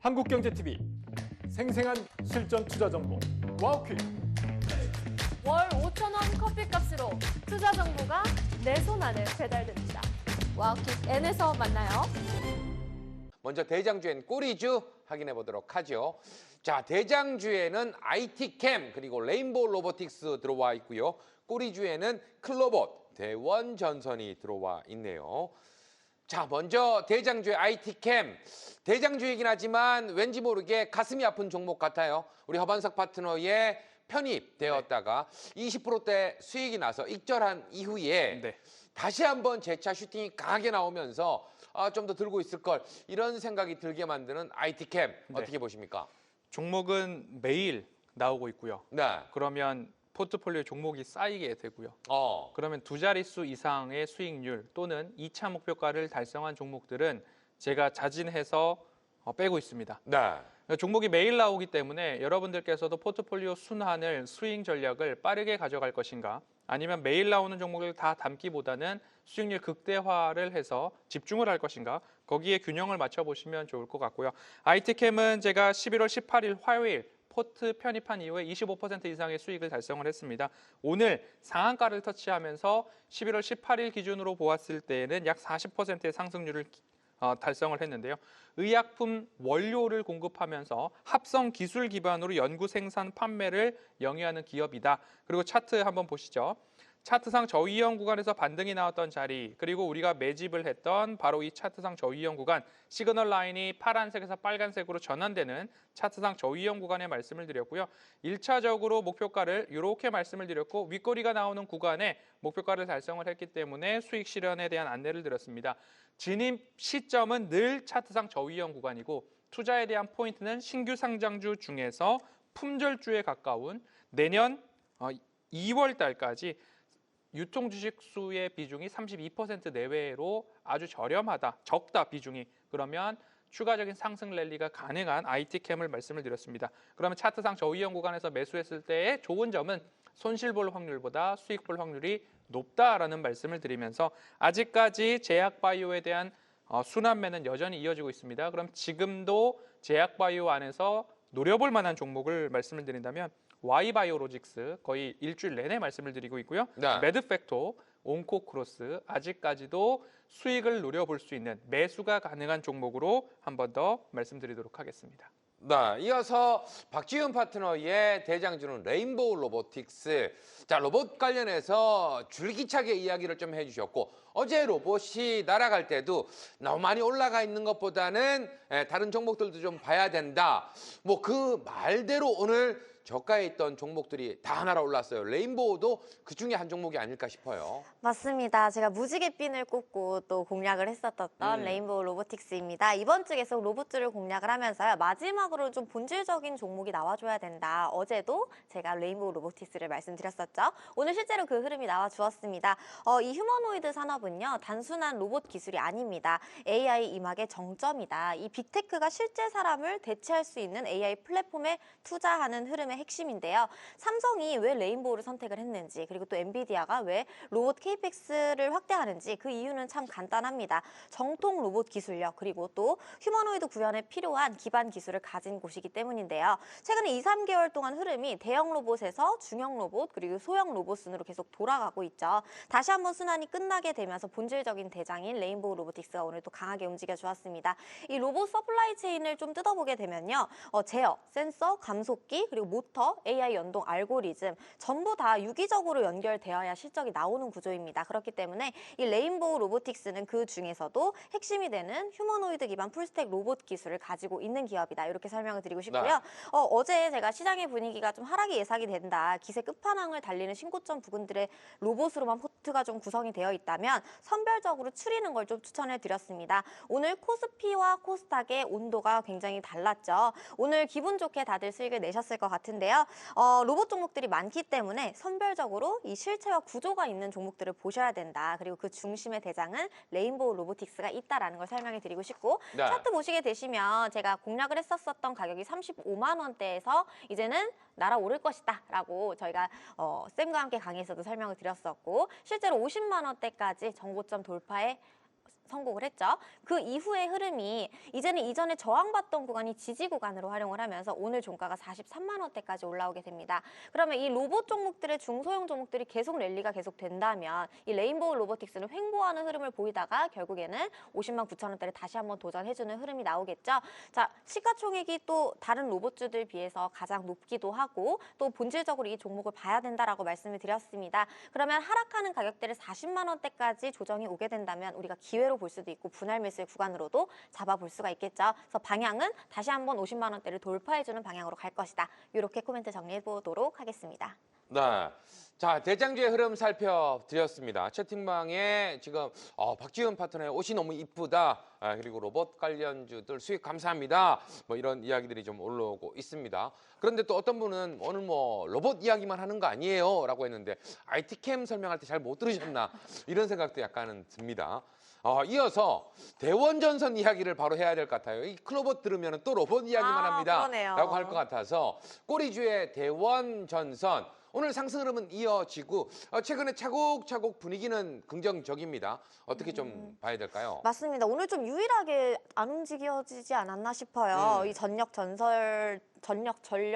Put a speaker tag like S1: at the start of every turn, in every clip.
S1: 한국경제TV 생생한 실전 투자 정보 와우퀴.
S2: 월 5,000원 커피값으로 투자 정보가 내 손 안에 배달됩니다. 와우킥 N에서 만나요.
S3: 먼저 대장주엔 꼬리주 확인해 보도록 하죠. 자, 대장주에는 IT캠 그리고 레인보우 로보틱스 들어와 있고요. 꼬리주에는 클로봇, 대원전선이 들어와 있네요. 자, 먼저 대장주의 IT캠. 대장주이긴 하지만 왠지 모르게 가슴이 아픈 종목 같아요. 우리 허반석 파트너의 편입되었다가 20%대 수익이 나서 익절한 이후에 다시 한번 재차 슈팅이 강하게 나오면서 좀 더 들고 있을 걸 이런 생각이 들게 만드는 IT캠 어떻게 보십니까?
S4: 종목은 매일 나오고 있고요.
S3: 네.
S4: 그러면 포트폴리오 종목이 쌓이게 되고요. 그러면 두 자릿수 이상의 수익률 또는 2차 목표가를 달성한 종목들은 제가 자진해서 빼고 있습니다.
S3: 네.
S4: 종목이 매일 나오기 때문에 여러분들께서도 포트폴리오 순환을 스윙 전략을 빠르게 가져갈 것인가 아니면 매일 나오는 종목을 다 담기보다는 수익률 극대화를 해서 집중을 할 것인가 거기에 균형을 맞춰보시면 좋을 것 같고요. IT캠은 제가 11월 18일 화요일 포트 편입한 이후에 25% 이상의 수익을 달성을 했습니다. 오늘 상한가를 터치하면서 11월 18일 기준으로 보았을 때에는 약 40%의 상승률을 달성을 했는데요. 의약품 원료를 공급하면서 합성 기술 기반으로 연구 생산 판매를 영위하는 기업이다. 그리고 차트 한번 보시죠. 차트상 저위험 구간에서 반등이 나왔던 자리 그리고 우리가 매집을 했던 바로 이 차트상 저위험 구간 시그널 라인이 파란색에서 빨간색으로 전환되는 차트상 저위험 구간에 말씀을 드렸고요. 1차적으로 목표가를 이렇게 말씀을 드렸고 윗꼬리가 나오는 구간에 목표가를 달성을 했기 때문에 수익 실현에 대한 안내를 드렸습니다. 진입 시점은 늘 차트상 저위험 구간이고 투자에 대한 포인트는 신규 상장주 중에서 품절주에 가까운 내년 2월 달까지 유통 주식 수의 비중이 32% 내외로 아주 저렴하다, 적다 비중이. 그러면 추가적인 상승 랠리가 가능한 IT캠을 말씀을 드렸습니다. 그러면 차트상 저위험 구간에서 매수했을 때의 좋은 점은 손실 볼 확률보다 수익 볼 확률이 높다라는 말씀을 드리면서 아직까지 제약바이오에 대한 순환매는 여전히 이어지고 있습니다. 그럼 지금도 제약바이오 안에서 노려볼 만한 종목을 말씀을 드린다면 Y바이오로직스 거의 일주일 내내 말씀을 드리고 있고요.
S3: 네.
S4: 매드팩토, 온코크로스 아직까지도 수익을 노려볼 수 있는 매수가 가능한 종목으로 한 번 더 말씀드리도록 하겠습니다.
S3: 네, 이어서 박지훈 파트너의 대장주는 레인보우 로보틱스. 자, 로봇 관련해서 줄기차게 이야기를 좀 해주셨고 어제 로봇이 날아갈 때도 너무 많이 올라가 있는 것보다는 다른 종목들도 좀 봐야 된다. 뭐 그 말대로 오늘 저가에 있던 종목들이 다 하나로 올랐어요. 레인보우도 그 중에 한 종목이 아닐까 싶어요.
S5: 맞습니다. 제가 무지갯빈을 꽂고 또 공략을 했었던 레인보우 로보틱스입니다. 이번 주 계속 로봇주를 공략을 하면서요. 마지막으로 좀 본질적인 종목이 나와줘야 된다. 어제도 제가 레인보우 로보틱스를 말씀드렸었죠. 오늘 실제로 그 흐름이 나와주었습니다. 이 휴머노이드 산업은요. 단순한 로봇 기술이 아닙니다. AI 임학의 정점이다. 이 빅테크가 실제 사람을 대체할 수 있는 AI 플랫폼에 투자하는 흐름의 핵심인데요. 삼성이 왜 레인보우를 선택을 했는지 그리고 또 엔비디아가 왜 로봇 케이펙스를 확대하는지 그 이유는 참 간단합니다. 정통 로봇 기술력 그리고 또 휴머노이드 구현에 필요한 기반 기술을 가진 곳이기 때문인데요. 최근에 2, 3개월 동안 흐름이 대형 로봇에서 중형 로봇 그리고 소형 로봇 순으로 계속 돌아가고 있죠. 다시 한번 순환이 끝나게 되면서 본질적인 대장인 레인보우 로보틱스가 오늘 또 강하게 움직여 주었습니다. 이 로봇 서플라이 체인을 좀 뜯어보게 되면요. 제어, 센서, 감속기 그리고 모터, AI 연동 알고리즘 전부 다 유기적으로 연결되어야 실적이 나오는 구조입니다. 그렇기 때문에 이 레인보우 로보틱스는 그 중에서도 핵심이 되는 휴머노이드 기반 풀스택 로봇 기술을 가지고 있는 기업이다. 이렇게 설명을 드리고 싶고요.
S3: 네.
S5: 어제 제가 시장의 분위기가 좀 하락이 예상이 된다. 기세 끝판왕을 달리는 신고점 부근들의 로봇으로만 포트가 좀 구성이 되어 있다면 선별적으로 추리는 걸 좀 추천해 드렸습니다. 오늘 코스피와 코스닥의 온도가 굉장히 달랐죠. 오늘 기분 좋게 다들 수익을 내셨을 것 같은데요. 로봇 종목들이 많기 때문에 선별적으로 이 실체와 구조가 있는 종목들을 보셔야 된다. 그리고 그 중심의 대장은 레인보우 로보틱스가 있다라는 걸 설명해 드리고 싶고
S3: 네.
S5: 차트 보시게 되시면 제가 공략을 했었던 가격이 35만 원대에서 이제는 날아오를 것이다 라고 저희가 쌤과 함께 강의에서도 설명을 드렸었고 실제로 50만 원대까지 정고점 돌파에 선곡을 했죠. 그 이후의 흐름이 이제는 이전에 저항받던 구간이 지지 구간으로 활용을 하면서 오늘 종가가 43만 원대까지 올라오게 됩니다. 그러면 이 로봇 종목들의 중소형 종목들이 계속 랠리가 계속 된다면 이 레인보우 로보틱스는 횡보하는 흐름을 보이다가 결국에는 50만 9천 원대를 다시 한번 도전해주는 흐름이 나오겠죠. 자, 시가총액이 또 다른 로봇주들 비해서 가장 높기도 하고 또 본질적으로 이 종목을 봐야 된다라고 말씀을 드렸습니다. 그러면 하락하는 가격대를 40만 원대까지 조정이 오게 된다면 우리가 기회로 볼 수도 있고 분할 매수의 구간으로도 잡아볼 수가 있겠죠. 그래서 방향은 다시 한번 50만 원대를 돌파해주는 방향으로 갈 것이다. 이렇게 코멘트 정리해 보도록 하겠습니다.
S3: 네. 자, 대장주의 흐름 살펴드렸습니다. 채팅방에 지금 박지훈 파트너의 옷이 너무 이쁘다. 그리고 로봇 관련주들 수익 감사합니다. 뭐 이런 이야기들이 좀 올라오고 있습니다. 그런데 또 어떤 분은 오늘 뭐 로봇 이야기만 하는 거 아니에요? 라고 했는데 IT캠 설명할 때 잘 못 들으셨나? 이런 생각도 약간은 듭니다. 이어서 대원전선 이야기를 바로 해야 될 것 같아요. 이 클로봇 들으면 또 로봇 이야기만 합니다.
S5: 그러네요.
S3: 라고 할 것 같아서 꼬리주의 대원전선 오늘 상승 흐름은 이어지고 최근에 차곡차곡 분위기는 긍정적입니다. 어떻게 좀 봐야 될까요?
S5: 맞습니다. 오늘 좀 유일하게 안 움직여지지 않았나 싶어요. 이 전력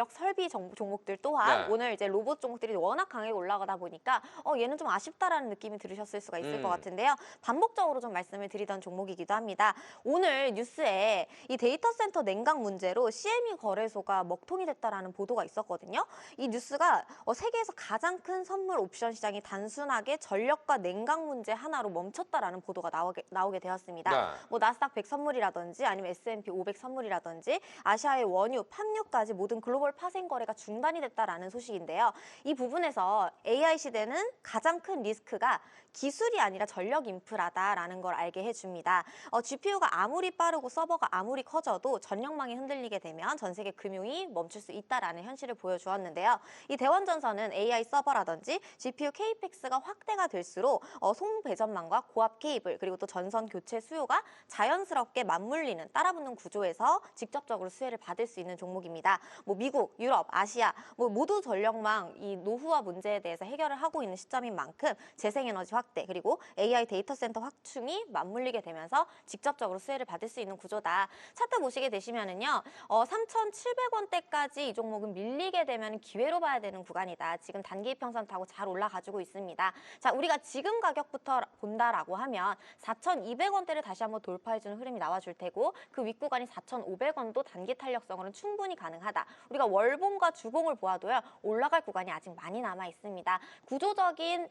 S5: 설비 종목들 또한
S3: 네.
S5: 오늘 이제 로봇 종목들이 워낙 강하게 올라가다 보니까 얘는 좀 아쉽다라는 느낌이 들으셨을 수가 있을 것 같은데요. 반복적으로 좀 말씀을 드리던 종목이기도 합니다. 오늘 뉴스에 이 데이터 센터 냉각 문제로 CME 거래소가 먹통이 됐다라는 보도가 있었거든요. 이 뉴스가 세계에서 가장 큰 선물 옵션 시장이 단순하게 전력과 냉각 문제 하나로 멈췄다라는 보도가 나오게 되었습니다.
S3: 네.
S5: 뭐 나스닥 100 선물이라든지 아니면 S&P 500 선물이라든지 아시아의 원유, 팜유까지 모든 글로벌 파생 거래가 중단이 됐다라는 소식인데요. 이 부분에서 AI 시대는 가장 큰 리스크가 기술이 아니라 전력 인프라다라는 걸 알게 해줍니다. GPU가 아무리 빠르고 서버가 아무리 커져도 전력망이 흔들리게 되면 전 세계 금융이 멈출 수 있다라는 현실을 보여주었는데요. 이 대원전선은 AI 서버라든지 GPU CAPEX가 확대가 될수록 송배전망과 고압 케이블 그리고 또 전선 교체 수요가 자연스럽게 맞물리는 따라붙는 구조에서 직접적으로 수혜를 받을 수 있는 종목입니다. 뭐 미국, 유럽, 아시아 뭐 모두 전력망 이 노후화 문제에 대해서 해결을 하고 있는 시점인 만큼 재생에너지 확대 그리고 AI 데이터 센터 확충이 맞물리게 되면서 직접적으로 수혜를 받을 수 있는 구조다. 차트 보시게 되시면은요. 3,700원대까지 이 종목은 밀리게 되면 기회로 봐야 되는 구간이다. 지금 단기 이평선 타고 잘 올라가지고 있습니다. 자, 우리가 지금 가격부터 본다라고 하면 4,200원대를 다시 한번 돌파해주는 흐름이 나와줄 테고 그 윗구간이 4,500원도 단기 탄력성으로는 충분히 가능하다. 우리가 월봉과 주봉을 보아도요. 올라갈 구간이 아직 많이 남아 있습니다. 구조적인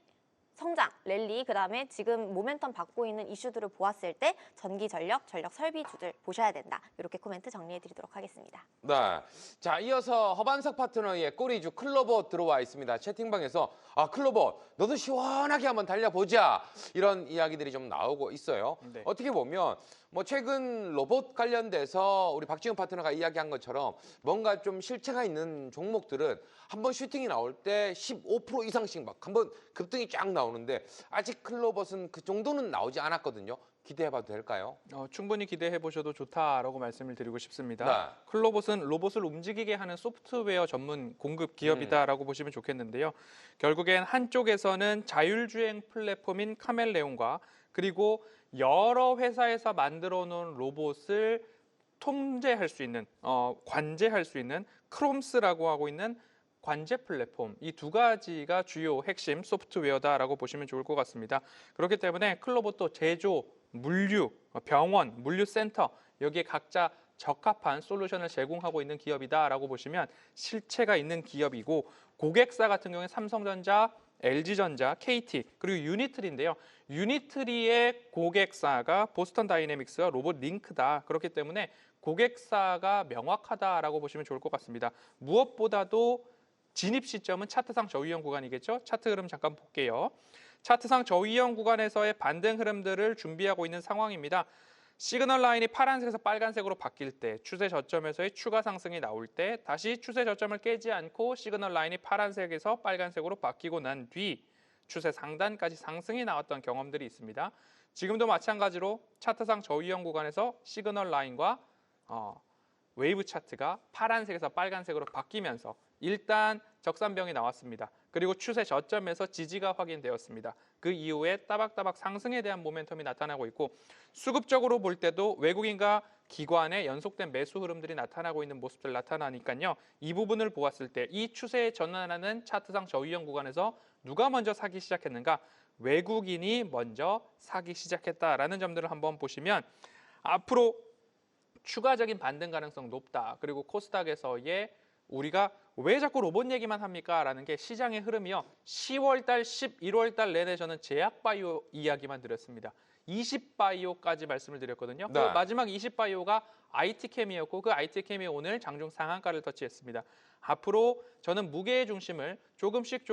S5: 성장, 랠리, 그다음에 지금 모멘텀 받고 있는 이슈들을 보았을 때 전기 전력, 전력 설비주들 보셔야 된다. 이렇게 코멘트 정리해드리도록 하겠습니다.
S3: 네. 자, 이어서 허반석 파트너의 꼬리주 클로봇 들어와 있습니다. 채팅방에서 클로봇 너도 시원하게 한번 달려보자. 이런 이야기들이 좀 나오고 있어요.
S4: 네.
S3: 어떻게 보면 뭐 최근 로봇 관련돼서 우리 박지훈 파트너가 이야기한 것처럼 뭔가 좀 실체가 있는 종목들은 한번 슈팅이 나올 때 15% 이상씩 막 한번 급등이 쫙 나오는데 아직 클로봇은 그 정도는 나오지 않았거든요. 기대해봐도 될까요?
S4: 충분히 기대해 보셔도 좋다라고 말씀을 드리고 싶습니다.
S3: 네.
S4: 클로봇은 로봇을 움직이게 하는 소프트웨어 전문 공급 기업이다라고 보시면 좋겠는데요. 결국엔 한쪽에서는 자율주행 플랫폼인 카멜레온과 그리고 여러 회사에서 만들어 놓은 로봇을 통제할 수 있는, 관제할 수 있는 크롬스라고 하고 있는 관제 플랫폼, 이 두 가지가 주요 핵심 소프트웨어다라고 보시면 좋을 것 같습니다. 그렇기 때문에 클로봇도 제조, 물류, 병원, 물류센터 여기에 각자 적합한 솔루션을 제공하고 있는 기업이다라고 보시면 실체가 있는 기업이고 고객사 같은 경우에 삼성전자, LG전자, KT 그리고 유니트리인데요. 유니트리의 고객사가 보스턴 다이내믹스와 로봇 링크다. 그렇기 때문에 고객사가 명확하다라고 보시면 좋을 것 같습니다. 무엇보다도 진입 시점은 차트상 저위험 구간이겠죠. 차트 흐름 잠깐 볼게요. 차트상 저위험 구간에서의 반등 흐름들을 준비하고 있는 상황입니다. 시그널 라인이 파란색에서 빨간색으로 바뀔 때, 추세 저점에서의 추가 상승이 나올 때 다시 추세 저점을 깨지 않고 시그널 라인이 파란색에서 빨간색으로 바뀌고 난 뒤 추세 상단까지 상승이 나왔던 경험들이 있습니다. 지금도 마찬가지로 차트상 저위험 구간에서 시그널 라인과 웨이브 차트가 파란색에서 빨간색으로 바뀌면서 일단 적산병이 나왔습니다. 그리고 추세 저점에서 지지가 확인되었습니다. 그 이후에 따박따박 상승에 대한 모멘텀이 나타나고 있고 수급적으로 볼 때도 외국인과 기관의 연속된 매수 흐름들이 나타나고 있는 모습들 나타나니까요. 이 부분을 보았을 때 이 추세에 전환하는 차트상 저위험 구간에서 누가 먼저 사기 시작했는가? 외국인이 먼저 사기 시작했다라는 점들을 한번 보시면 앞으로 추가적인 반등 가능성 높다. 그리고 코스닥에서의 우리가 왜 자꾸 로봇 얘기만 합니까? 라는 게 시장의 흐름이요. 10월 달, 11월 달 내내 저는 제약바이오 이야기만 드렸습니다. 20바이오까지 말씀을 드렸거든요.
S3: 네.
S4: 그 마지막 20바이오가 IT캠이었고 그 IT캠이 오늘 장중 상한가를 터치했습니다. 앞으로 저는 무게의 중심을 조금씩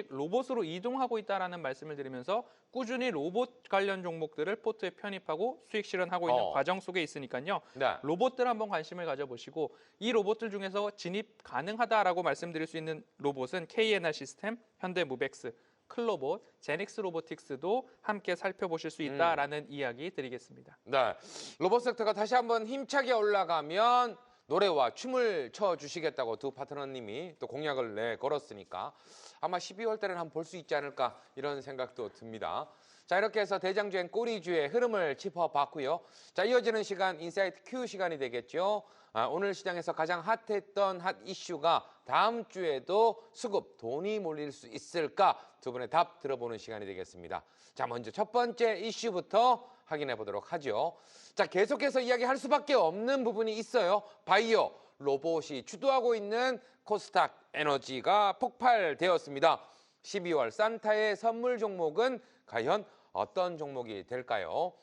S4: 로봇으로 이동하고 있다는 말씀을 드리면서 꾸준히 로봇 관련 종목들을 포트에 편입하고 수익 실현하고 있는 과정 속에 있으니까요.
S3: 네.
S4: 로봇들 한번 관심을 가져보시고 이 로봇들 중에서 진입 가능하다라고 말씀드릴 수 있는 로봇은 KNR 시스템, 현대무벡스, 클로봇, 제닉스 로보틱스도 함께 살펴보실 수 있다라는 이야기 드리겠습니다.
S3: 네. 로봇 섹터가 다시 한번 힘차게 올라가면 노래와 춤을 춰주시겠다고 두 파트너님이 또 공약을 걸었으니까 아마 12월 달에는 한번 볼 수 있지 않을까 이런 생각도 듭니다. 자, 이렇게 해서 대장주엔 꼬리주의 흐름을 짚어봤고요. 자, 이어지는 시간 인사이트 Q 시간이 되겠죠. 오늘 시장에서 가장 핫했던 핫 이슈가 다음 주에도 수급 돈이 몰릴 수 있을까? 두 분의 답 들어보는 시간이 되겠습니다. 자, 먼저 첫 번째 이슈부터 확인해 보도록 하죠. 자, 계속해서 이야기할 수밖에 없는 부분이 있어요. 바이오, 로봇이 주도하고 있는 코스닥 에너지가 폭발되었습니다. 12월 산타의 선물 종목은 과연 어떤 종목이 될까요?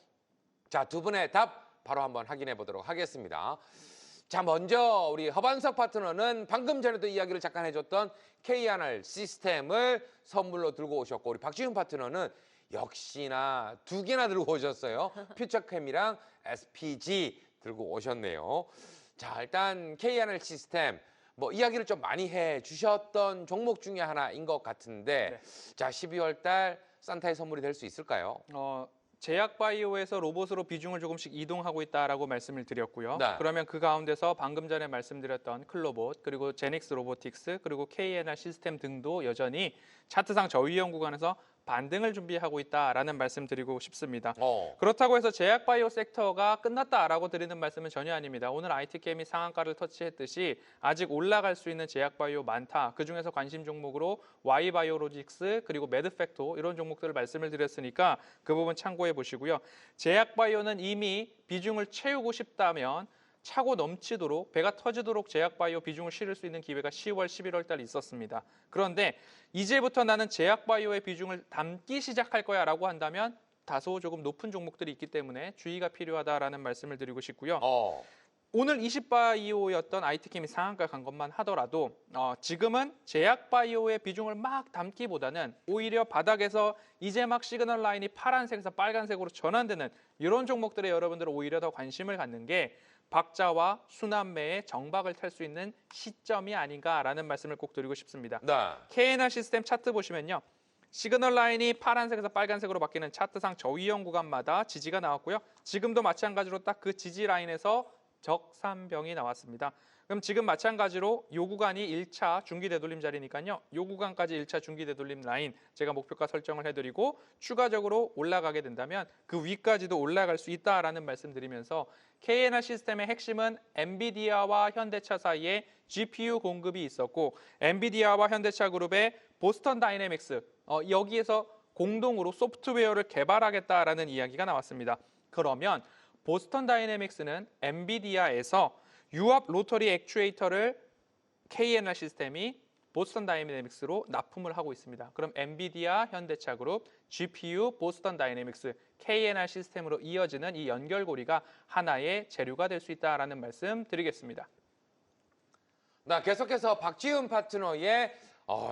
S3: 자, 두 분의 답 바로 한번 확인해 보도록 하겠습니다. 자, 먼저 우리 허반석 파트너는 방금 전에도 이야기를 잠깐 해줬던 KNR 시스템을 선물로 들고 오셨고 우리 박지훈 파트너는 역시나 두 개나 들고 오셨어요. 퓨처캠이랑 SPG 들고 오셨네요. 자, 일단 KNR 시스템 뭐 이야기를 좀 많이 해주셨던 종목 중에 하나인 것 같은데 자, 12월 달 산타의 선물이 될 수 있을까요?
S4: 제약바이오에서 로봇으로 비중을 조금씩 이동하고 있다라고 말씀을 드렸고요.
S3: 네.
S4: 그러면 그 가운데서 방금 전에 말씀드렸던 클로봇, 그리고 제닉스 로보틱스, 그리고 KNR 시스템 등도 여전히 차트상 저위험 구간에서 반등을 준비하고 있다라는 말씀 드리고 싶습니다. 그렇다고 해서 제약바이오 섹터가 끝났다라고 드리는 말씀은 전혀 아닙니다. 오늘 IT캠이 상한가를 터치했듯이 아직 올라갈 수 있는 제약바이오 많다. 그중에서 관심 종목으로 Y바이오로직스 그리고 매드팩토 이런 종목들을 말씀을 드렸으니까 그 부분 참고해 보시고요. 제약바이오는 이미 비중을 채우고 싶다면 차고 넘치도록 배가 터지도록 제약바이오 비중을 실을 수 있는 기회가 10월, 11월 달 있었습니다. 그런데 이제부터 나는 제약바이오의 비중을 담기 시작할 거야 라고 한다면 다소 조금 높은 종목들이 있기 때문에 주의가 필요하다라는 말씀을 드리고 싶고요. 오늘 20바이오였던 IT캠이 상한가 간 것만 하더라도 지금은 제약바이오의 비중을 막 담기보다는 오히려 바닥에서 이제 막 시그널 라인이 파란색에서 빨간색으로 전환되는 이런 종목들에 여러분들은 오히려 더 관심을 갖는 게 박자와 순환매의 정박을 탈 수 있는 시점이 아닌가라는 말씀을 꼭 드리고 싶습니다.
S3: 네.
S4: KNR 시스템 차트 보시면요. 시그널 라인이 파란색에서 빨간색으로 바뀌는 차트상 저위험 구간마다 지지가 나왔고요. 지금도 마찬가지로 딱 그 지지 라인에서 적산병이 나왔습니다. 그럼 지금 마찬가지로 요 구간이 1차 중기 되돌림 자리니까요. 요 구간까지 1차 중기 되돌림 라인 제가 목표가 설정을 해드리고 추가적으로 올라가게 된다면 그 위까지도 올라갈 수 있다라는 말씀드리면서 KNR 시스템의 핵심은 엔비디아와 현대차 사이에 GPU 공급이 있었고 엔비디아와 현대차 그룹의 보스턴 다이내믹스 여기에서 공동으로 소프트웨어를 개발하겠다라는 이야기가 나왔습니다. 그러면 보스턴 다이내믹스는 엔비디아에서 유압 로터리 액추에이터를 KNR 시스템이 보스턴 다이내믹스로 납품을 하고 있습니다. 그럼 엔비디아, 현대차 그룹, GPU, 보스턴 다이내믹스, KNR 시스템으로 이어지는 이 연결고리가 하나의 재료가 될 수 있다라는 말씀 드리겠습니다.
S3: 나 계속해서 박지훈 파트너의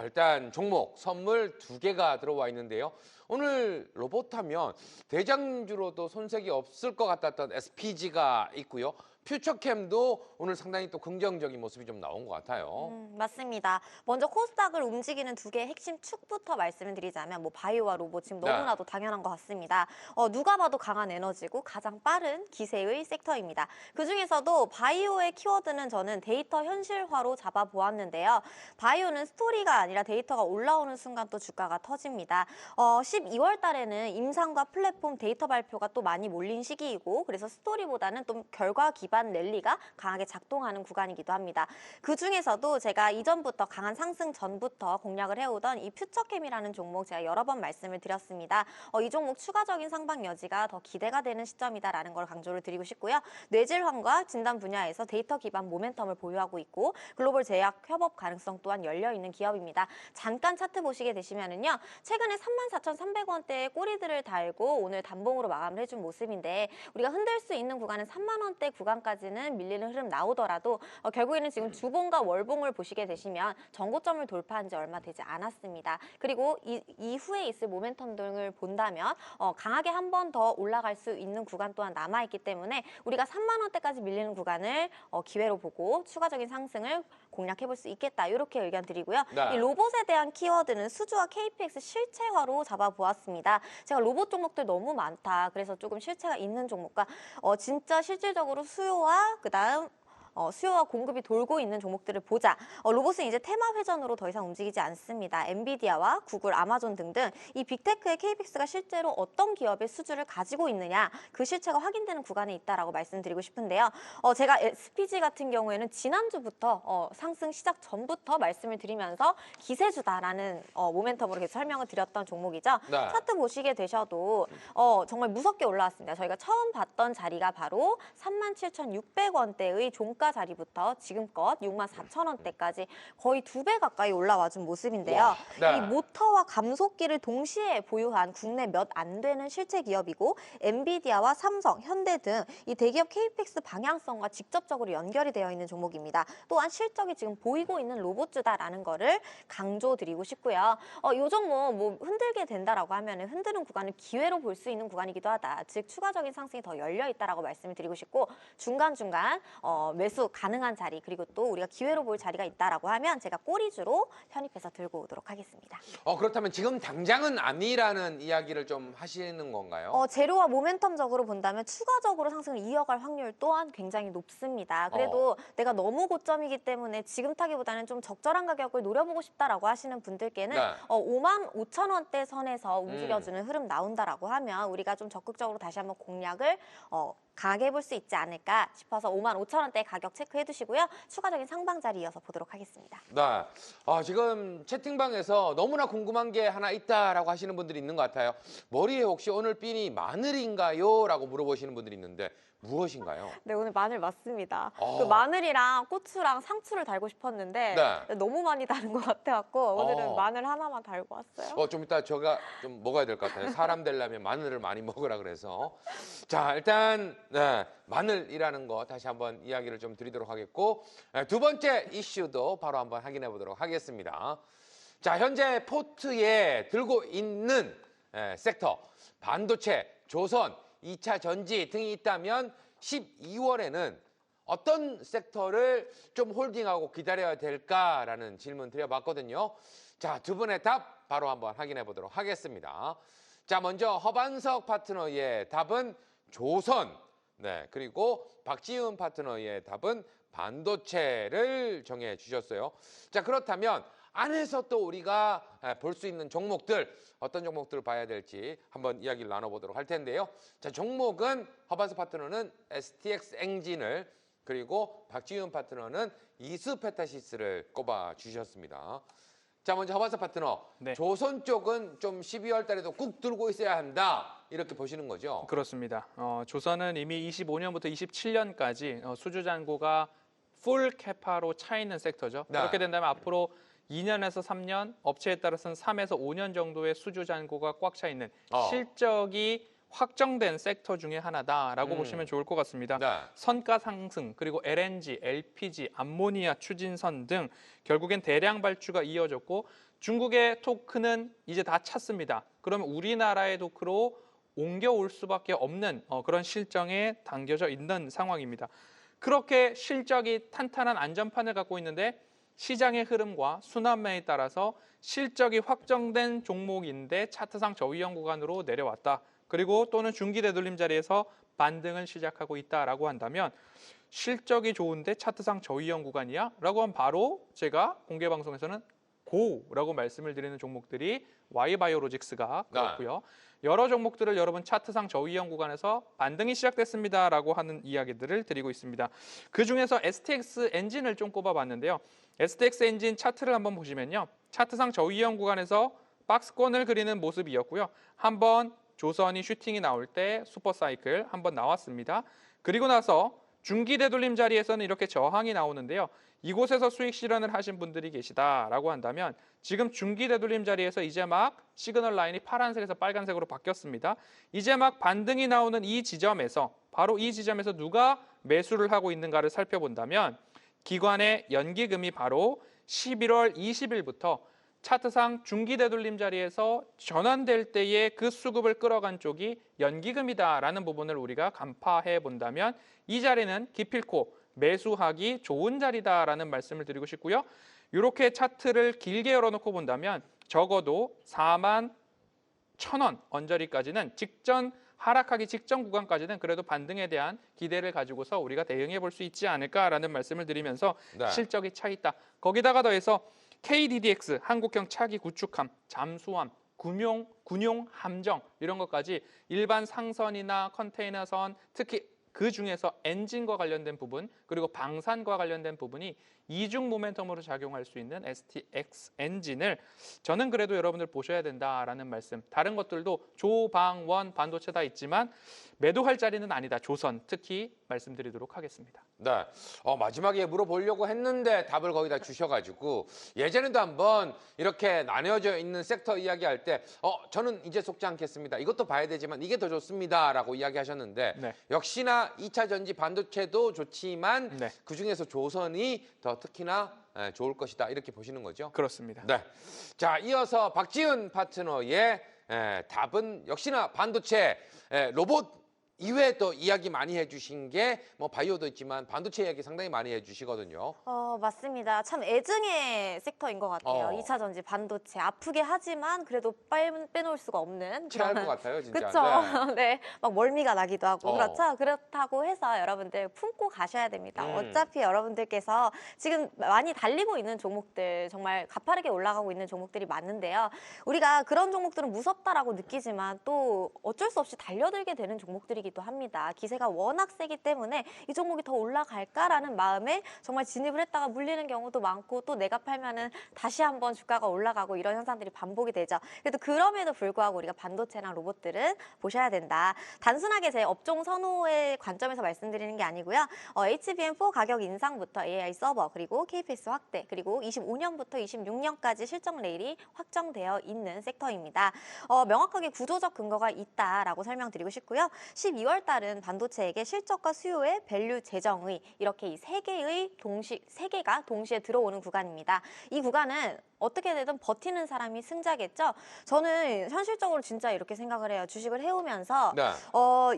S3: 일단 종목 선물 2개가 들어와 있는데요. 오늘 로봇 하면 대장주로도 손색이 없을 것 같았던 SPG가 있고요. 퓨처캠도 오늘 상당히 또 긍정적인 모습이 좀 나온 것 같아요.
S5: 맞습니다. 먼저 코스닥을 움직이는 두 개의 핵심 축부터 말씀을 드리자면 뭐 바이오와 로봇 지금
S3: 네.
S5: 너무나도 당연한 것 같습니다. 누가 봐도 강한 에너지고 가장 빠른 기세의 섹터입니다. 그중에서도 바이오의 키워드는 저는 데이터 현실화로 잡아보았는데요. 바이오는 스토리가 아니라 데이터가 올라오는 순간 또 주가가 터집니다. 12월 달에는 임상과 플랫폼 데이터 발표가 또 많이 몰린 시기이고 그래서 스토리보다는 또 결과 기반 랠리가 강하게 작동하는 구간이기도 합니다. 그중에서도 제가 이전부터 강한 상승 전부터 공략을 해오던 이 퓨처캠이라는 종목 제가 여러 번 말씀을 드렸습니다. 이 종목 추가적인 상방 여지가 더 기대가 되는 시점이다라는 걸 강조를 드리고 싶고요. 뇌질환과 진단 분야에서 데이터 기반 모멘텀을 보유하고 있고 글로벌 제약 협업 가능성 또한 열려있는 기업입니다. 잠깐 차트 보시게 되시면은요. 최근에 34,300원대의 꼬리들을 달고 오늘 단봉으로 마감을 해준 모습인데 우리가 흔들 수 있는 구간은 3만 원대 구간까지는 밀리는 흐름 나오더라도 결국에는 지금 주봉과 월봉을 보시게 되시면 전고점을 돌파한 지 얼마 되지 않았습니다. 그리고 이후에 있을 모멘텀 등을 본다면 강하게 한 번 더 올라갈 수 있는 구간 또한 남아있기 때문에 우리가 3만 원대까지 밀리는 구간을 기회로 보고 추가적인 상승을 공략해볼 수 있겠다. 이렇게 의견 드리고요.
S3: 네.
S5: 이 로봇에 대한 키워드는 수주와 KPX 실체화로 잡아보았습니다. 제가 로봇 종목들 너무 많다. 그래서 조금 실체가 있는 종목과 진짜 실질적으로 수요와 그다음 수요와 공급이 돌고 있는 종목들을 보자. 로봇은 이제 테마 회전으로 더 이상 움직이지 않습니다. 엔비디아와 구글, 아마존 등등 이 빅테크의 KPX가 실제로 어떤 기업의 수주를 가지고 있느냐 그 실체가 확인되는 구간에 있다라고 말씀드리고 싶은데요. 제가 SPG 같은 경우에는 지난주부터 상승 시작 전부터 말씀을 드리면서 기세주다라는 모멘텀으로 계속 설명을 드렸던 종목이죠.
S3: 네.
S5: 차트 보시게 되셔도 정말 무섭게 올라왔습니다. 저희가 처음 봤던 자리가 바로 37,600원대의 종가 자리부터 지금껏 64,000원대까지 거의 2배 가까이 올라와준 모습인데요.
S3: 와, 네.
S5: 이 모터와 감속기를 동시에 보유한 국내 몇 안 되는 실체 기업이고 엔비디아와 삼성, 현대 등 이 대기업 KPX 방향성과 직접적으로 연결이 되어 있는 종목입니다. 또한 실적이 지금 보이고 있는 로봇주다라는 거를 강조드리고 싶고요. 이 종목 뭐 흔들게 된다라고 하면 흔드는 구간을 기회로 볼 수 있는 구간이기도 하다. 즉 추가적인 상승이 더 열려 있다라고 말씀을 드리고 싶고 중간중간 매수 가능한 자리 그리고 또 우리가 기회로 볼 자리가 있다라고 하면 제가 꼬리주로 편입해서 들고 오도록 하겠습니다.
S3: 그렇다면 지금 당장은 아니라는 이야기를 좀 하시는 건가요?
S5: 재료와 모멘텀적으로 본다면 추가적으로 상승을 이어갈 확률 또한 굉장히 높습니다. 그래도 내가 너무 고점이기 때문에 지금 타기보다는 좀 적절한 가격을 노려보고 싶다라고 하시는 분들께는
S3: 네.
S5: 55,000원대 선에서 움직여주는 흐름 나온다라고 하면 우리가 좀 적극적으로 다시 한번 공략을 강하게 해볼 수 있지 않을까 싶어서 55,000원대 가격 체크해 두시고요. 추가적인 상방 자리 이어서 보도록 하겠습니다.
S3: 네. 지금 채팅방에서 너무나 궁금한 게 하나 있다라고 하시는 분들이 있는 것 같아요. 머리에 혹시 오늘 핀이 마늘인가요? 라고 물어보시는 분들이 있는데 무엇인가요?
S5: 네, 오늘 마늘 맞습니다.
S3: 어.
S5: 그 마늘이랑 고추랑 상추를 달고 싶었는데
S3: 네.
S5: 너무 많이 다른 것 같아갖고 오늘은
S3: 어.
S5: 마늘 하나만 달고 왔어요.
S3: 좀 이따 제가 좀 먹어야 될 것 같아요. 사람 되려면 마늘을 많이 먹으라 그래서. 자, 일단 네, 마늘이라는 거 다시 한번 이야기를 좀 드리도록 하겠고 두 번째 이슈도 바로 한번 확인해 보도록 하겠습니다. 자, 현재 포트에 들고 있는 섹터, 반도체, 조선, 2차 전지 등이 있다면 12월에는 어떤 섹터를 좀 홀딩하고 기다려야 될까라는 질문 드려봤거든요. 자, 두 분의 답 바로 한번 확인해 보도록 하겠습니다. 자, 먼저 허반석 파트너의 답은 조선, 네, 그리고 박지훈 파트너의 답은 반도체를 정해 주셨어요. 자, 그렇다면 안에서 또 우리가 볼 수 있는 종목들 어떤 종목들을 봐야 될지 한번 이야기를 나눠보도록 할 텐데요. 자, 종목은 허반석 파트너는 STX 엔진을 그리고 박지훈 파트너는 이스페타시스를 꼽아 주셨습니다. 자, 먼저 허반석 파트너,
S4: 네.
S3: 조선 쪽은 좀 12월 달에도 꾹 들고 있어야 한다 이렇게 보시는 거죠?
S4: 그렇습니다. 조선은 이미 25년부터 27년까지 수주 잔고가 풀 캐파로 차 있는 섹터죠.
S3: 네.
S4: 그렇게 된다면 앞으로 2년에서 3년, 업체에 따라서는 3에서 5년 정도의 수주 잔고가 꽉 차 있는 실적이 확정된 섹터 중에 하나다라고 보시면 좋을 것 같습니다.
S3: 네.
S4: 선가 상승, 그리고 LNG, LPG, 암모니아 추진선 등 결국엔 대량 발주가 이어졌고 중국의 토크는 이제 다 찼습니다. 그러면 우리나라의 토크로 옮겨올 수밖에 없는 그런 실정에 당겨져 있는 상황입니다. 그렇게 실적이 탄탄한 안전판을 갖고 있는데 시장의 흐름과 순환매에 따라서 실적이 확정된 종목인데 차트상 저위험 구간으로 내려왔다. 그리고 또는 중기 되돌림 자리에서 반등을 시작하고 있다라고 한다면 실적이 좋은데 차트상 저위험 구간이야? 라고 하면 바로 제가 공개 방송에서는 고라고 말씀을 드리는 종목들이 Y바이오로직스가 그렇고요. 여러 종목들을 여러분 차트상 저위험 구간에서 반등이 시작됐습니다라고 하는 이야기들을 드리고 있습니다. 그중에서 STX 엔진을 좀 꼽아봤는데요. STX 엔진 차트를 한번 보시면요. 차트상 저위험 구간에서 박스권을 그리는 모습이었고요. 한번 조선이 슈팅이 나올 때 슈퍼사이클 한번 나왔습니다. 그리고 나서 중기 되돌림 자리에서는 이렇게 저항이 나오는데요. 이곳에서 수익 실현을 하신 분들이 계시다라고 한다면 지금 중기 되돌림 자리에서 이제 막 시그널 라인이 파란색에서 빨간색으로 바뀌었습니다. 이제 막 반등이 나오는 이 지점에서 바로 이 지점에서 누가 매수를 하고 있는가를 살펴본다면 기관의 연기금이 바로 11월 20일부터 차트상 중기 되돌림 자리에서 전환될 때에 그 수급을 끌어간 쪽이 연기금이다라는 부분을 우리가 간파해 본다면 이 자리는 기필코 매수하기 좋은 자리다라는 말씀을 드리고 싶고요. 이렇게 차트를 길게 열어놓고 본다면 적어도 41,000원 언저리까지는 직전 하락하기 직전 구간까지는 그래도 반등에 대한 기대를 가지고서 우리가 대응해 볼 수 있지 않을까라는 말씀을 드리면서
S3: 네.
S4: 실적이 차 있다. 거기다가 더해서 KDDX, 한국형 차기 구축함, 잠수함, 군용 함정 이런 것까지 일반 상선이나 컨테이너선 특히 그 중에서 엔진과 관련된 부분 그리고 방산과 관련된 부분이 이중 모멘텀으로 작용할 수 있는 STX 엔진을 저는 그래도 여러분들 보셔야 된다라는 말씀. 다른 것들도 조방원 반도체 다 있지만 매도할 자리는 아니다. 조선 특히 말씀드리도록 하겠습니다.
S3: 네, 마지막에 물어보려고 했는데 답을 거의 다 주셔가지고 예전에도 한번 이렇게 나뉘어져 있는 섹터 이야기할 때 저는 이제 속지 않겠습니다. 이것도 봐야 되지만 이게 더 좋습니다라고 이야기하셨는데
S4: 네.
S3: 역시나 2차 전지 반도체도 좋지만
S4: 네.
S3: 그중에서 조선이 더 특히나 좋을 것이다 이렇게 보시는 거죠?
S4: 그렇습니다.
S3: 네. 자, 이어서 박지은 파트너의 답은 역시나 반도체 로봇 이외에 또 이야기 많이 해주신 게 뭐 바이오도 있지만 반도체 이야기 상당히 많이 해주시거든요.
S5: 맞습니다. 참 애증의 섹터인 것 같아요. 2차 전지 반도체 아프게 하지만 그래도 빼놓을 수가 없는
S3: 체할 것 같아요, 진짜.
S5: 그렇죠. 네, 막 멀미가 나기도 하고
S3: 어.
S5: 그렇죠. 그렇다고 해서 여러분들 품고 가셔야 됩니다. 어차피 여러분들께서 지금 많이 달리고 있는 종목들 정말 가파르게 올라가고 있는 종목들이 많은데요. 우리가 그런 종목들은 무섭다라고 느끼지만 또 어쩔 수 없이 달려들게 되는 종목들이기도 합니다. 기세가 워낙 세기 때문에 이 종목이 더 올라갈까라는 마음에 정말 진입을 했다가 물리는 경우도 많고 또 내가 팔면은 다시 한번 주가가 올라가고 이런 현상들이 반복이 되죠. 그래도 그럼에도 불구하고 우리가 반도체랑 로봇들은 보셔야 된다. 단순하게 제 업종 선호의 관점에서 말씀드리는 게 아니고요. HBM4 가격 인상부터 AI 서버 그리고 KPS 확대 그리고 25년부터 26년까지 실적 레일이 확정되어 있는 섹터입니다. 명확하게 구조적 근거가 있다라고 설명드리고 싶고요. 12월 달은 반도체에게 실적과 수요의 밸류 재정의 이렇게 이 세 개가 동시에 들어오는 구간입니다. 이 구간은 어떻게 되든 버티는 사람이 승자겠죠. 저는 현실적으로 진짜 이렇게 생각을 해요. 주식을 해오면서
S3: 네.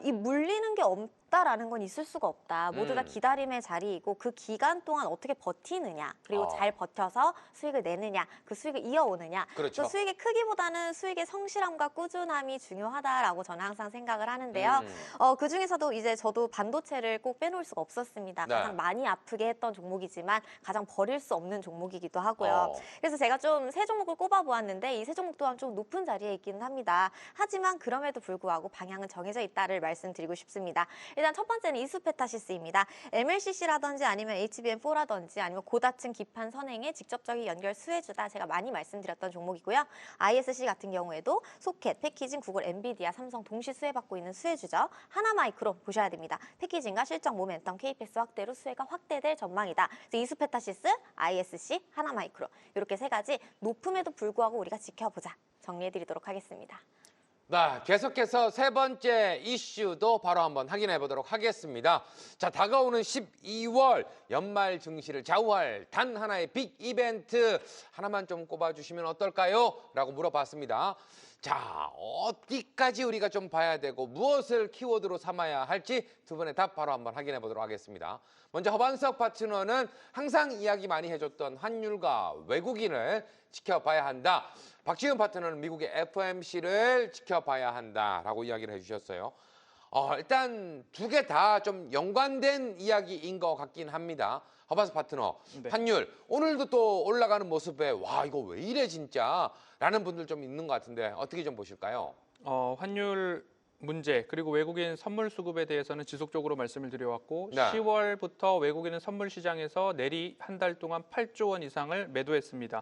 S5: 이 물리는 게 없다라는 건 있을 수가 없다. 모두 다 기다림의 자리이고 그 기간 동안 어떻게 버티느냐 그리고 잘 버텨서 수익을 내느냐 그 수익을 이어오느냐
S3: 그렇죠.
S5: 또 수익의 크기보다는 수익의 성실함과 꾸준함이 중요하다라고 저는 항상 생각을 하는데요. 그중에서도 이제 저도 반도체를 꼭 빼놓을 수가 없었습니다.
S3: 네.
S5: 가장 많이 아프게 했던 종목이지만 가장 버릴 수 없는 종목이기도 하고요. 그래서 제가 좀 세 종목을 꼽아보았는데 이 세 종목 또한 좀 높은 자리에 있기는 합니다. 하지만 그럼에도 불구하고 방향은 정해져 있다를 말씀드리고 싶습니다. 일단 첫 번째는 이수페타시스입니다. MLCC라든지 아니면 HBM4라든지 아니면 고다층 기판 선행에 직접적인 연결 수혜주다 제가 많이 말씀드렸던 종목이고요. ISC 같은 경우에도 소켓, 패키징, 구글, 엔비디아, 삼성 동시 수혜받고 있는 수혜주죠. 하나마이크로 보셔야 됩니다. 패키징과 실적 모멘텀, KPS 확대로 수혜가 확대될 전망이다. 그래서 이수페타시스, ISC, 하나마이크로 이렇게 세 가지 높음에도 불구하고 우리가 지켜보자. 정리해드리도록 하겠습니다.
S3: 네, 계속해서 세 번째 이슈도 바로 한번 확인해 보도록 하겠습니다. 자, 다가오는 12월 연말 증시를 좌우할 단 하나의 빅 이벤트 하나만 좀 꼽아주시면 어떨까요? 라고 물어봤습니다. 자, 어디까지 우리가 좀 봐야 되고 무엇을 키워드로 삼아야 할지 두 분의 답 바로 한번 확인해 보도록 하겠습니다. 먼저 허반석 파트너는 항상 이야기 많이 해줬던 환율과 외국인을 지켜봐야 한다. 박지은 파트너는 미국의 FOMC를 지켜봐야 한다라고 이야기를 해주셨어요. 일단 두 개 다 좀 연관된 이야기인 것 같긴 합니다. 허반석 파트너,
S4: 네.
S3: 환율 오늘도 또 올라가는 모습에 와 이거 왜 이래 진짜 라는 분들 좀 있는 것 같은데 어떻게 좀 보실까요?
S4: 환율 문제 그리고 외국인 선물 수급에 대해서는 지속적으로 말씀을 드려왔고
S3: 네.
S4: 10월부터 외국인은 선물 시장에서 내리 한 달 동안 8조 원 이상을 매도했습니다.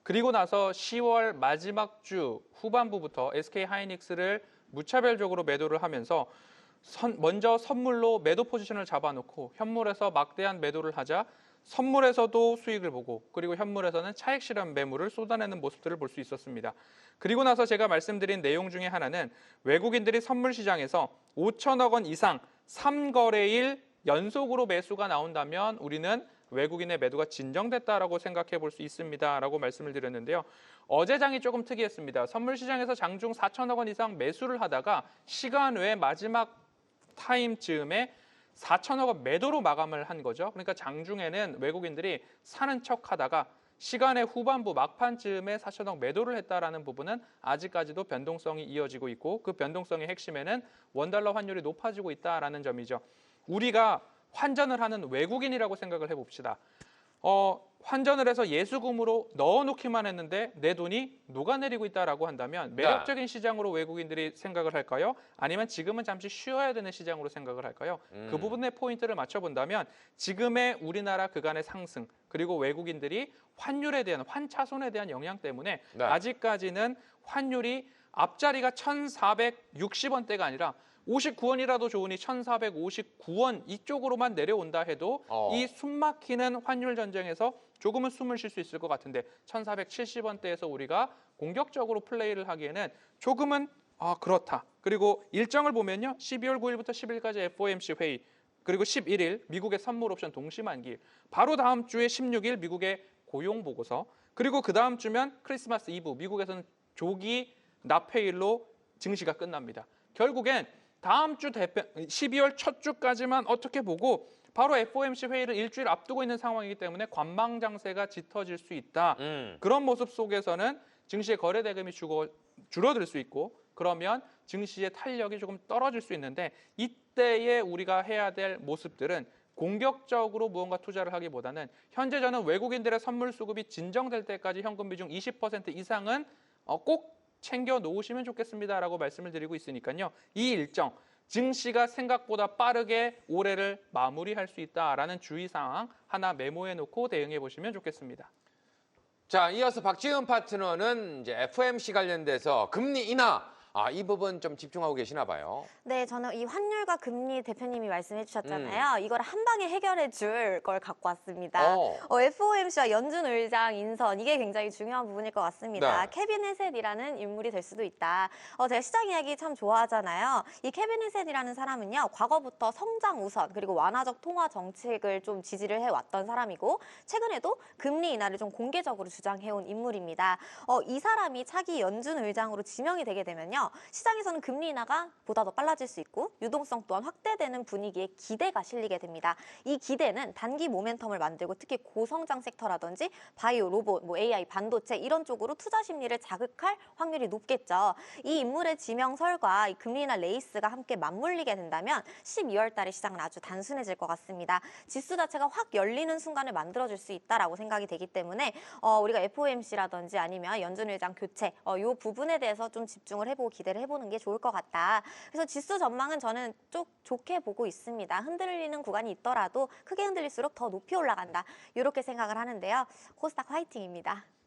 S4: 그리고 나서 10월 마지막 주 후반부부터 SK 하이닉스를 무차별적으로 매도를 하면서 먼저 선물로 매도 포지션을 잡아놓고 현물에서 막대한 매도를 하자 선물에서도 수익을 보고 그리고 현물에서는 차익 실현 매물을 쏟아내는 모습들을 볼 수 있었습니다. 그리고 나서 제가 말씀드린 내용 중에 하나는 외국인들이 선물 시장에서 5천억 원 이상 3거래일 연속으로 매수가 나온다면 우리는 외국인의 매도가 진정됐다라고 생각해 볼 수 있습니다라고 말씀을 드렸는데요. 어제 장이 조금 특이했습니다. 선물 시장에서 장중 4천억 원 이상 매수를 하다가 시간 외 마지막 타임쯤에 4천억 원 매도로 마감을 한 거죠. 그러니까 장중에는 외국인들이 사는 척하다가 시간의 후반부 막판쯤에 4천억 매도를 했다라는 부분은 아직까지도 변동성이 이어지고 있고 그 변동성의 핵심에는 원달러 환율이 높아지고 있다라는 점이죠. 우리가 환전을 하는 외국인이라고 생각을 해봅시다. 환전을 해서 예수금으로 넣어놓기만 했는데 내 돈이 녹아내리고 있다라고 한다면 매력적인 시장으로 외국인들이 생각을 할까요? 아니면 지금은 잠시 쉬어야 되는 시장으로 생각을 할까요? 그 부분의 포인트를 맞춰본다면 지금의 우리나라 그간의 상승 그리고 외국인들이 환율에 대한 환차손에 대한 영향 때문에
S3: 네.
S4: 아직까지는 환율이 앞자리가 1,460원대가 아니라 59원이라도 좋으니 1,459원 이쪽으로만 내려온다 해도 이 숨막히는 환율 전쟁에서 조금은 숨을 쉴 수 있을 것 같은데 1,470원대에서 우리가 공격적으로 플레이를 하기에는 조금은 그렇다. 그리고 일정을 보면요. 12월 9일부터 10일까지 FOMC 회의 그리고 11일 미국의 선물 옵션 동시 만기 바로 다음 주에 16일 미국의 고용 보고서 그리고 그 다음 주면 크리스마스 이브 미국에서는 조기 납회일로 증시가 끝납니다. 결국엔 다음 주 12월 첫 주까지만 어떻게 보고 바로 FOMC 회의를 일주일 앞두고 있는 상황이기 때문에 관망 장세가 짙어질 수 있다. 그런 모습 속에서는 증시의 거래 대금이 줄어들 수 있고 그러면 증시의 탄력이 조금 떨어질 수 있는데 이때에 우리가 해야 될 모습들은 공격적으로 무언가 투자를 하기보다는 현재 저는 외국인들의 선물 수급이 진정될 때까지 현금 비중 20% 이상은 꼭 챙겨 놓으시면 좋겠습니다라고 말씀을 드리고 있으니까요. 이 일정 증시가 생각보다 빠르게 올해를 마무리할 수 있다라는 주의사항 하나 메모해 놓고 대응해 보시면 좋겠습니다.
S3: 자, 이어서 박지은 파트너는 이제 FOMC 관련돼서 금리 인하 이 부분 좀 집중하고 계시나 봐요.
S5: 네, 저는 이 환율과 금리 대표님이 말씀해 주셨잖아요. 이걸 한 방에 해결해 줄 걸 갖고 왔습니다. FOMC와 연준 의장 인선, 이게 굉장히 중요한 부분일 것 같습니다.
S3: 네.
S5: 케빈 헤셋이라는 인물이 될 수도 있다. 제가 시장 이야기 참 좋아하잖아요. 이 케빈 헤셋이라는 사람은요, 과거부터 성장 우선 그리고 완화적 통화 정책을 좀 지지를 해왔던 사람이고 최근에도 금리 인하를 좀 공개적으로 주장해온 인물입니다. 이 사람이 차기 연준 의장으로 지명이 되게 되면요. 시장에서는 금리 인하가 보다 더 빨라질 수 있고 유동성 또한 확대되는 분위기에 기대가 실리게 됩니다. 이 기대는 단기 모멘텀을 만들고 특히 고성장 섹터라든지 바이오, 로봇, AI, 반도체 이런 쪽으로 투자 심리를 자극할 확률이 높겠죠. 이 인물의 지명설과 이 금리 인하 레이스가 함께 맞물리게 된다면 12월 달에 시장은 아주 단순해질 것 같습니다. 지수 자체가 확 열리는 순간을 만들어줄 수 있다라고 생각이 되기 때문에 우리가 FOMC라든지 아니면 연준 의장 교체 이 부분에 대해서 좀 집중을 해보고 기대를 해보는 게 좋을 것 같다. 그래서 지수 전망은 저는 쭉 좋게 보고 있습니다. 흔들리는 구간이 있더라도 크게 흔들릴수록 더 높이 올라간다. 이렇게 생각을 하는데요. 코스닥 화이팅입니다.